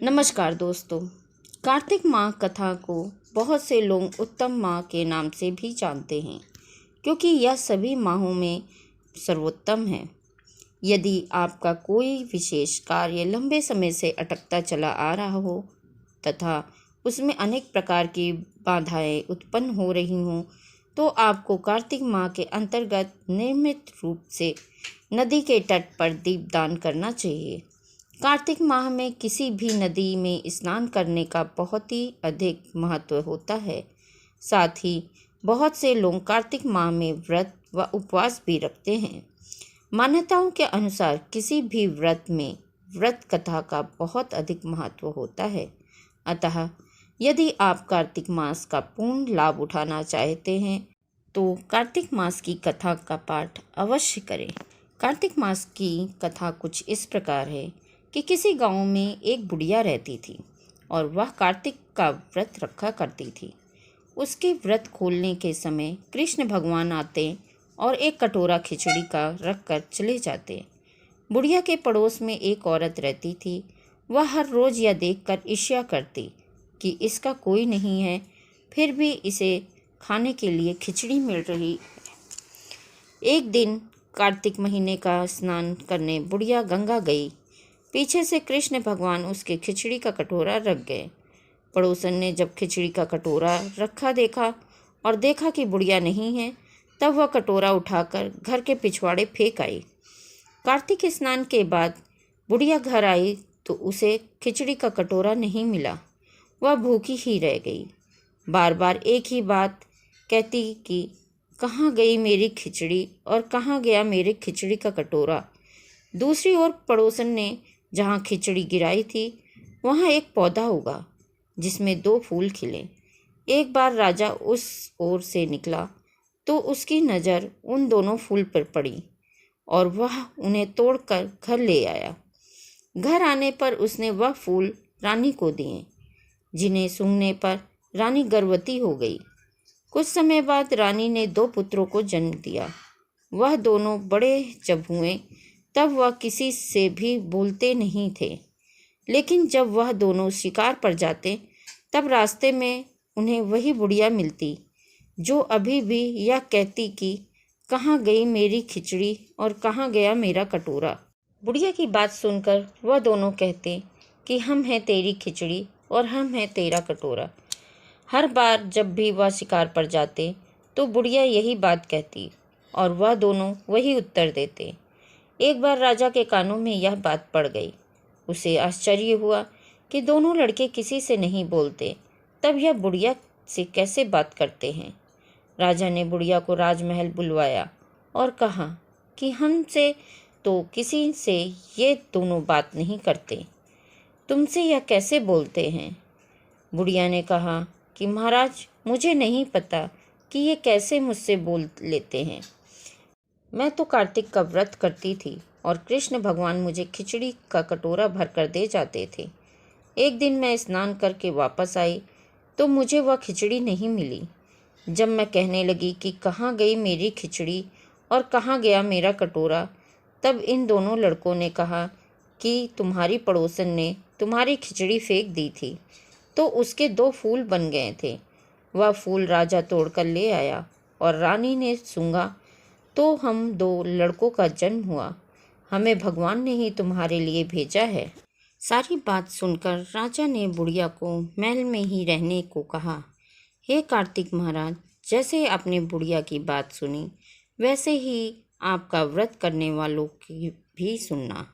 नमस्कार दोस्तों। कार्तिक माह कथा को बहुत से लोग उत्तम माह के नाम से भी जानते हैं, क्योंकि यह सभी माहों में सर्वोत्तम है। यदि आपका कोई विशेष कार्य लंबे समय से अटकता चला आ रहा हो तथा उसमें अनेक प्रकार की बाधाएं उत्पन्न हो रही हों, तो आपको कार्तिक माह के अंतर्गत नियमित रूप से नदी के तट पर दीपदान करना चाहिए। कार्तिक माह में किसी भी नदी में स्नान करने का बहुत ही अधिक महत्व होता है। साथ ही बहुत से लोग कार्तिक माह में व्रत व उपवास भी रखते हैं। मान्यताओं के अनुसार किसी भी व्रत में व्रत कथा का बहुत अधिक महत्व होता है। अतः यदि आप कार्तिक मास का पूर्ण लाभ उठाना चाहते हैं तो कार्तिक मास की कथा का पाठ अवश्य करें। कार्तिक मास की कथा कुछ इस प्रकार है कि किसी गांव में एक बुढ़िया रहती थी और वह कार्तिक का व्रत रखा करती थी। उसके व्रत खोलने के समय कृष्ण भगवान आते और एक कटोरा खिचड़ी का रख कर चले जाते। बुढ़िया के पड़ोस में एक औरत रहती थी। वह हर रोज़ यह देखकर ईर्ष्या करती कि इसका कोई नहीं है, फिर भी इसे खाने के लिए खिचड़ी मिल रही। एक दिन कार्तिक महीने का स्नान करने बुढ़िया गंगा गई। पीछे से कृष्ण भगवान उसके खिचड़ी का कटोरा रख गए। पड़ोसन ने जब खिचड़ी का कटोरा रखा देखा और देखा कि बुढ़िया नहीं है, तब वह कटोरा उठाकर घर के पिछवाड़े फेंक आई। कार्तिक स्नान के बाद बुढ़िया घर आई तो उसे खिचड़ी का कटोरा नहीं मिला। वह भूखी ही रह गई। बार बार एक ही बात कहती कि कहाँ गई मेरी खिचड़ी और कहाँ गया मेरे खिचड़ी का कटोरा। दूसरी ओर पड़ोसन ने जहाँ खिचड़ी गिराई थी वहाँ एक पौधा उगा जिसमें 2 फूल खिले। एक बार राजा उस ओर से निकला तो उसकी नज़र उन दोनों फूल पर पड़ी और वह उन्हें तोड़कर घर ले आया। घर आने पर उसने वह फूल रानी को दिए, जिन्हें सूंघने पर रानी गर्भवती हो गई। कुछ समय बाद रानी ने 2 पुत्रों को जन्म दिया। वह दोनों बड़े जब हुए तब वह किसी से भी बोलते नहीं थे, लेकिन जब वह दोनों शिकार पर जाते तब रास्ते में उन्हें वही बुढ़िया मिलती, जो अभी भी यह कहती कि कहाँ गई मेरी खिचड़ी और कहाँ गया मेरा कटोरा। बुढ़िया की बात सुनकर वह दोनों कहते कि हम हैं तेरी खिचड़ी और हम हैं तेरा कटोरा। हर बार जब भी वह शिकार पर जाते तो बुढ़िया यही बात कहती और वह दोनों वही उत्तर देते। एक बार राजा के कानों में यह बात पड़ गई। उसे आश्चर्य हुआ कि दोनों लड़के किसी से नहीं बोलते, तब यह बुढ़िया से कैसे बात करते हैं। राजा ने बुढ़िया को राजमहल बुलवाया और कहा कि हमसे तो किसी से ये दोनों बात नहीं करते, तुमसे यह कैसे बोलते हैं। बुढ़िया ने कहा कि महाराज, मुझे नहीं पता कि ये कैसे मुझसे बोल लेते हैं। मैं तो कार्तिक का व्रत करती थी और कृष्ण भगवान मुझे खिचड़ी का कटोरा भर कर दे जाते थे। एक दिन मैं स्नान करके वापस आई तो मुझे वह खिचड़ी नहीं मिली। जब मैं कहने लगी कि कहाँ गई मेरी खिचड़ी और कहाँ गया मेरा कटोरा, तब इन दोनों लड़कों ने कहा कि तुम्हारी पड़ोसन ने तुम्हारी खिचड़ी फेंक दी थी तो उसके 2 फूल बन गए थे। वह फूल राजा तोड़ कर ले आया और रानी ने सूंघा तो हम 2 लड़कों का जन्म हुआ। हमें भगवान ने ही तुम्हारे लिए भेजा है। सारी बात सुनकर राजा ने बुढ़िया को महल में ही रहने को कहा। हे कार्तिक महाराज, जैसे आपने बुढ़िया की बात सुनी वैसे ही आपका व्रत करने वालों की भी सुनना।